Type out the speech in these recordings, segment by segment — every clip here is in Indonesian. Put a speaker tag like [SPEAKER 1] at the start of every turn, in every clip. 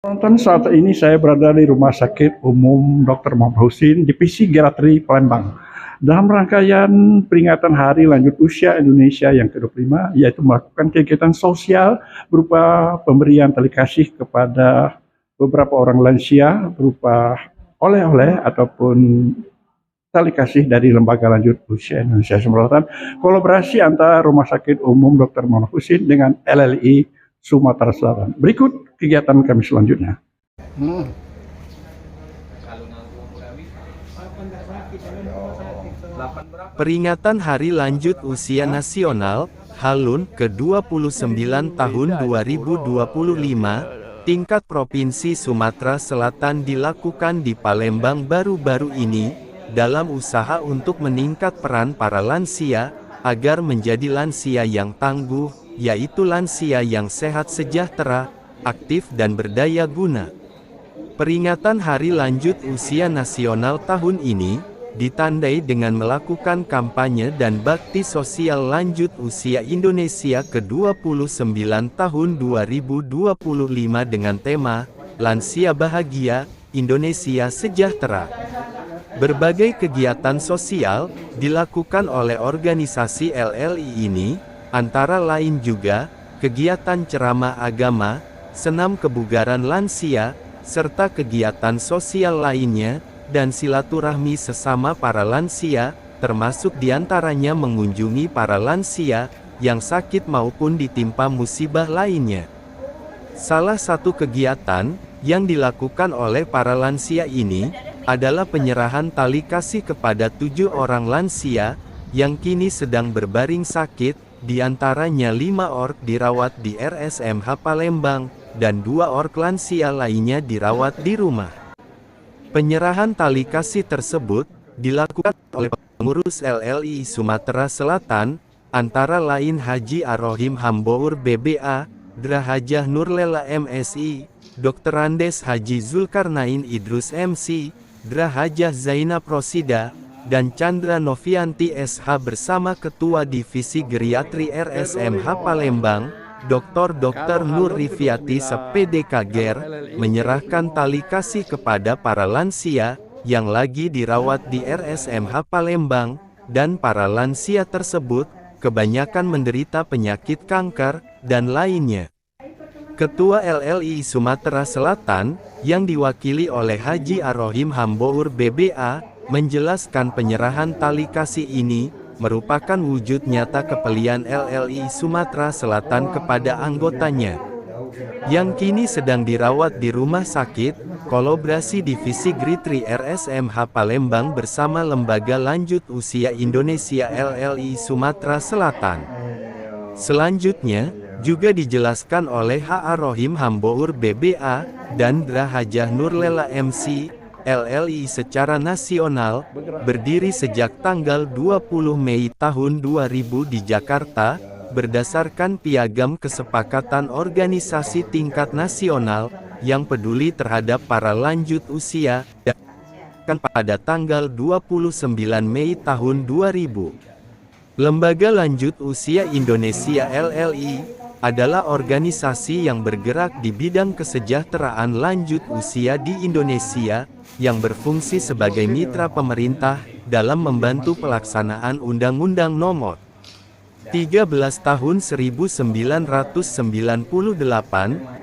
[SPEAKER 1] Penonton, saat ini saya berada di Rumah Sakit Umum Dr. Muhammad Husin, Divisi Geriatri Palembang. Dalam rangkaian peringatan Hari Lanjut Usia Indonesia yang ke-25, yaitu melakukan kegiatan sosial berupa pemberian tali kasih kepada beberapa orang lansia berupa oleh-oleh ataupun tali kasih dari Lembaga Lanjut Usia Indonesia Sumatera Selatan, kolaborasi antara Rumah Sakit Umum Dr. Muhammad Husin dengan LLI Sumatera Selatan. Berikut kegiatan kami selanjutnya.
[SPEAKER 2] Peringatan Hari Lanjut Usia Nasional, HALUN, ke-29 tahun 2025, tingkat Provinsi Sumatera Selatan dilakukan di Palembang baru-baru ini, dalam usaha untuk meningkat peran para lansia, agar menjadi lansia yang tangguh, yaitu lansia yang sehat sejahtera, aktif dan berdaya guna. Peringatan Hari Lanjut Usia Nasional tahun ini, ditandai dengan melakukan kampanye dan bakti sosial lanjut usia Indonesia ke-29 tahun 2025 dengan tema, Lansia Bahagia, Indonesia Sejahtera. Berbagai kegiatan sosial, dilakukan oleh organisasi LLI ini, antara lain juga, kegiatan ceramah agama, senam kebugaran lansia, serta kegiatan sosial lainnya, dan silaturahmi sesama para lansia, termasuk diantaranya mengunjungi para lansia, yang sakit maupun ditimpa musibah lainnya. Salah satu kegiatan, yang dilakukan oleh para lansia ini, adalah penyerahan tali kasih kepada 7 orang lansia, yang kini sedang berbaring sakit, diantaranya 5 org dirawat di RSMH Palembang, dan 2 org lansia lainnya dirawat di rumah. Penyerahan tali kasih tersebut, dilakukan oleh pengurus LLI Sumatera Selatan, antara lain Haji Ar-Rohim Hambour BBA, Dra Hajah Nurlela MSI, Dr. Andes Haji Zulkarnain Idrus MC, Dra Hajah Zainab Rosida, dan Chandra Novianti SH bersama Ketua Divisi Geriatri RSMH Palembang, Dr. Nur Rifiati SPDK GER, menyerahkan tali kasih kepada para lansia, yang lagi dirawat di RSMH Palembang, dan para lansia tersebut, kebanyakan menderita penyakit kanker, dan lainnya. Ketua LLI Sumatera Selatan, yang diwakili oleh Haji Ar-Rohim Hambour BBA, menjelaskan penyerahan tali kasih ini, merupakan wujud nyata kepelian LLI Sumatera Selatan kepada anggotanya, yang kini sedang dirawat di rumah sakit, kolaborasi Divisi Geriatri RSMH Palembang bersama Lembaga Lanjut Usia Indonesia LLI Sumatera Selatan. Selanjutnya, juga dijelaskan oleh H.A. Rohim Hambour BBA, dan Dra Hajah Nurlela MC, LLI secara nasional, berdiri sejak tanggal 20 Mei tahun 2000 di Jakarta, berdasarkan piagam kesepakatan organisasi tingkat nasional, yang peduli terhadap para lanjut usia, dan pada tanggal 29 Mei tahun 2000. Lembaga Lanjut Usia Indonesia LLI, adalah organisasi yang bergerak di bidang kesejahteraan lanjut usia di Indonesia, yang berfungsi sebagai mitra pemerintah, dalam membantu pelaksanaan Undang-Undang Nomor 13 Tahun 1998,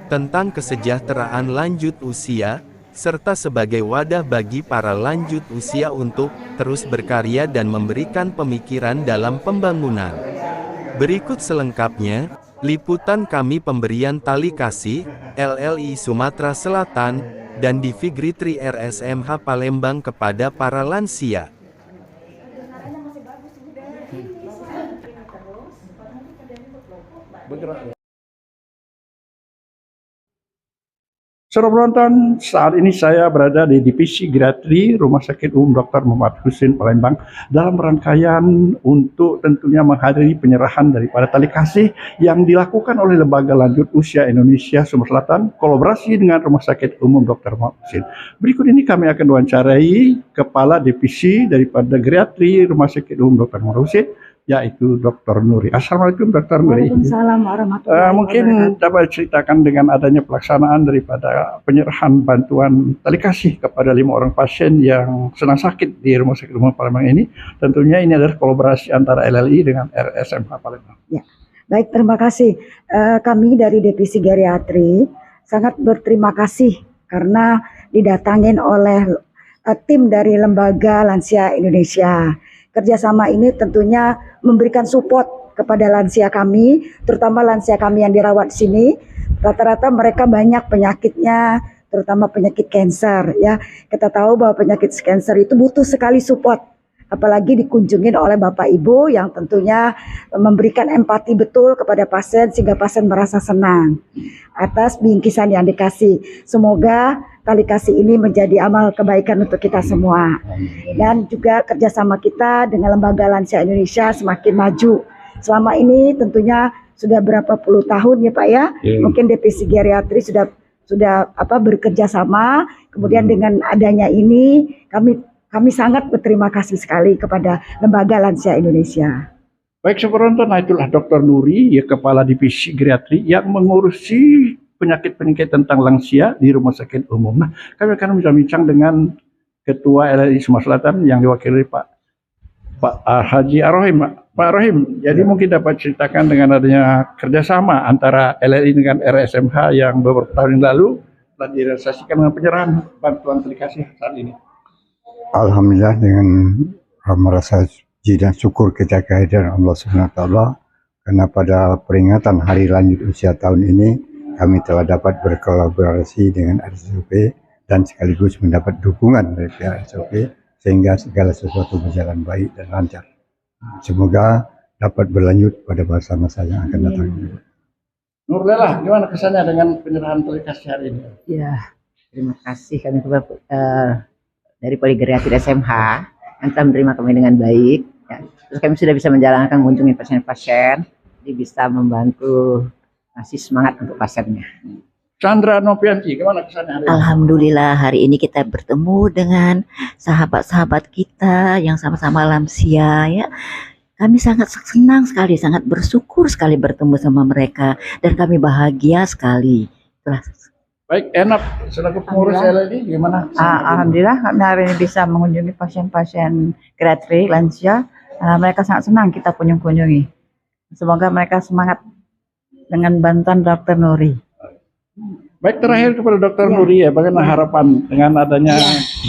[SPEAKER 2] tentang kesejahteraan lanjut usia, serta sebagai wadah bagi para lanjut usia untuk terus berkarya dan memberikan pemikiran dalam pembangunan. Berikut selengkapnya, liputan kami pemberian tali kasih, LLI Sumatera Selatan, dan Divisi Geriatri RSMH Palembang kepada para lansia.
[SPEAKER 1] Saudara penonton, saat ini saya berada di Divisi Geriatri Rumah Sakit Umum Dr. Muhammad Husin Palembang dalam rangkaian untuk tentunya menghadiri penyerahan daripada tali kasih yang dilakukan oleh Lembaga Lanjut Usia Indonesia Sumatera Selatan kolaborasi dengan Rumah Sakit Umum Dr. Muhammad Husin. Berikut ini kami akan wawancarai Kepala Divisi daripada Geriatri Rumah Sakit Umum Dr. Muhammad Husin, yaitu Dr. Nuri. Assalamualaikum Dr. Nuri.
[SPEAKER 3] Waalaikumsalam warahmatullahi
[SPEAKER 1] Mungkin
[SPEAKER 3] wabarakatuh.
[SPEAKER 1] dapat ceritakan dengan adanya pelaksanaan daripada penyerahan bantuan tali kasih kepada 5 orang pasien yang sedang sakit di Rumah Sakit Umum Palembang ini. Tentunya ini adalah kolaborasi antara LLI dengan RSMH Palembang.
[SPEAKER 3] Ya, baik, terima kasih. Kami dari Divisi Geriatri sangat berterima kasih karena didatangin oleh tim dari Lembaga Lansia Indonesia. Kerjasama ini tentunya memberikan support kepada lansia kami, terutama lansia kami yang dirawat di sini. Rata-rata mereka banyak penyakitnya, terutama penyakit kanker. Ya, kita tahu bahwa penyakit kanker itu butuh sekali support, apalagi dikunjungin oleh Bapak Ibu yang tentunya memberikan empati betul kepada pasien sehingga pasien merasa senang atas bingkisan yang dikasih. Semoga tali kasih ini menjadi amal kebaikan untuk kita semua. Dan juga kerjasama kita dengan Lembaga Lansia Indonesia semakin maju. Selama ini tentunya sudah berapa puluh tahun ya Pak ya. Mungkin Divisi Geriatri sudah bekerja sama. Kemudian dengan adanya ini kami sangat berterima kasih sekali kepada Lembaga Lansia Indonesia.
[SPEAKER 1] Baik, penonton, itulah Dr. Nuri, ya, Kepala Divisi Geriatri yang mengurusi penyakit-penyakit tentang lansia di Rumah Sakit Umum. Nah, kami akan bincang dengan Ketua LLI Sumatera Selatan yang diwakili Pak Haji Ar-Rahim. Pak Ar-Rahim, jadi mungkin dapat ceritakan dengan adanya kerjasama antara LLI dengan RSMH yang beberapa tahun yang lalu telah direalisasikan dengan penyerahan bantuan tali kasih saat ini.
[SPEAKER 4] Alhamdulillah, dengan merasa puji dan syukur kita kehadiran Allah SWT, karena pada peringatan hari lanjut usia tahun ini kami telah dapat berkolaborasi dengan RSUP dan sekaligus mendapat dukungan dari pihak RSUP sehingga segala sesuatu berjalan baik dan lancar. Semoga dapat berlanjut pada masa-masa yang akan datang.
[SPEAKER 1] Nurlela, gimana kesannya dengan penyerahan tali kasih hari ini?
[SPEAKER 5] Ya, terima kasih kami dari Poligeriatri SMH yang telah menerima kami dengan baik. Ya. Terus kami sudah bisa menjalankan mengunjungi pasien-pasien, jadi bisa membantu ngasih semangat untuk pasiennya.
[SPEAKER 1] Chandra Novianti, gimana kesannya hari ini?
[SPEAKER 6] Alhamdulillah, hari ini kita bertemu dengan sahabat-sahabat kita yang sama-sama lansia ya. Kami sangat senang sekali, sangat bersyukur sekali bertemu sama mereka dan kami bahagia sekali. Itulah.
[SPEAKER 1] Baik, enak selaku pengurus LLI gimana?
[SPEAKER 7] Alhamdulillah kami hari ini bisa mengunjungi pasien-pasien geriatri lansia. Mereka sangat senang kita kunjungi. Semoga mereka semangat dengan bantuan Dr. Nuri.
[SPEAKER 1] Baik, terakhir kepada Dr. Nuri, ya, bagaimana harapan dengan adanya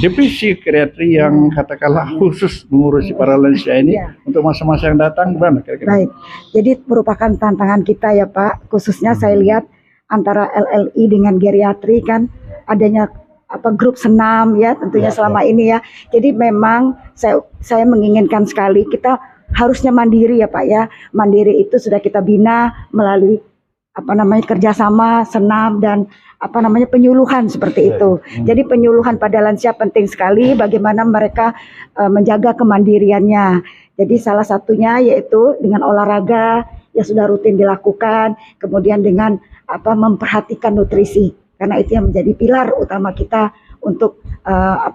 [SPEAKER 1] divisi geriatri yang katakanlah khusus mengurusi para lansia ini untuk masa-masa yang datang, gimana kira-kira?
[SPEAKER 3] Baik, jadi merupakan tantangan kita ya Pak, khususnya saya lihat antara LLI dengan geriatri kan adanya grup senam ya tentunya selama ini ya. Jadi memang saya menginginkan sekali kita harusnya mandiri ya Pak ya. Mandiri itu sudah kita bina melalui kerjasama senam dan penyuluhan seperti itu. Jadi penyuluhan pada lansia penting sekali bagaimana mereka menjaga kemandiriannya. Jadi salah satunya yaitu dengan olahraga yang sudah rutin dilakukan, kemudian dengan memperhatikan nutrisi karena itu yang menjadi pilar utama kita untuk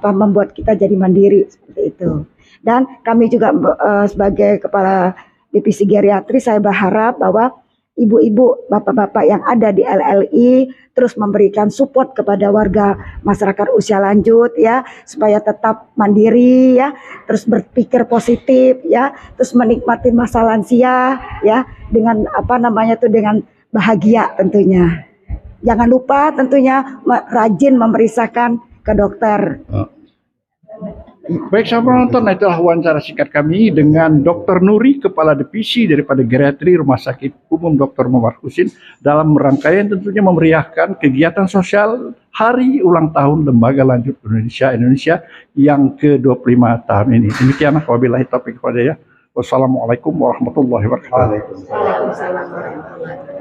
[SPEAKER 3] membuat kita jadi mandiri seperti itu. Dan kami juga sebagai kepala divisi geriatri saya berharap bahwa ibu-ibu, bapak-bapak yang ada di LLI terus memberikan support kepada warga masyarakat usia lanjut ya supaya tetap mandiri ya, terus berpikir positif ya, terus menikmati masa lansia ya dengan dengan bahagia tentunya. Jangan lupa tentunya rajin memeriksakan ke dokter.
[SPEAKER 1] Baik, sahabat penonton, itulah wawancara singkat kami dengan Dr. Nuri, Kepala Divisi daripada Geriatri Rumah Sakit Umum Dr. Muhammad Husin dalam rangkaian tentunya memeriahkan kegiatan sosial Hari Ulang Tahun Lembaga Lanjut Indonesia yang ke-25 tahun ini. Demikianlah, wabillahi taufiq wal hidayah. Wassalamualaikum warahmatullahi wabarakatuh.
[SPEAKER 3] Waalaikumsalam warahmatullahi wabarakatuh.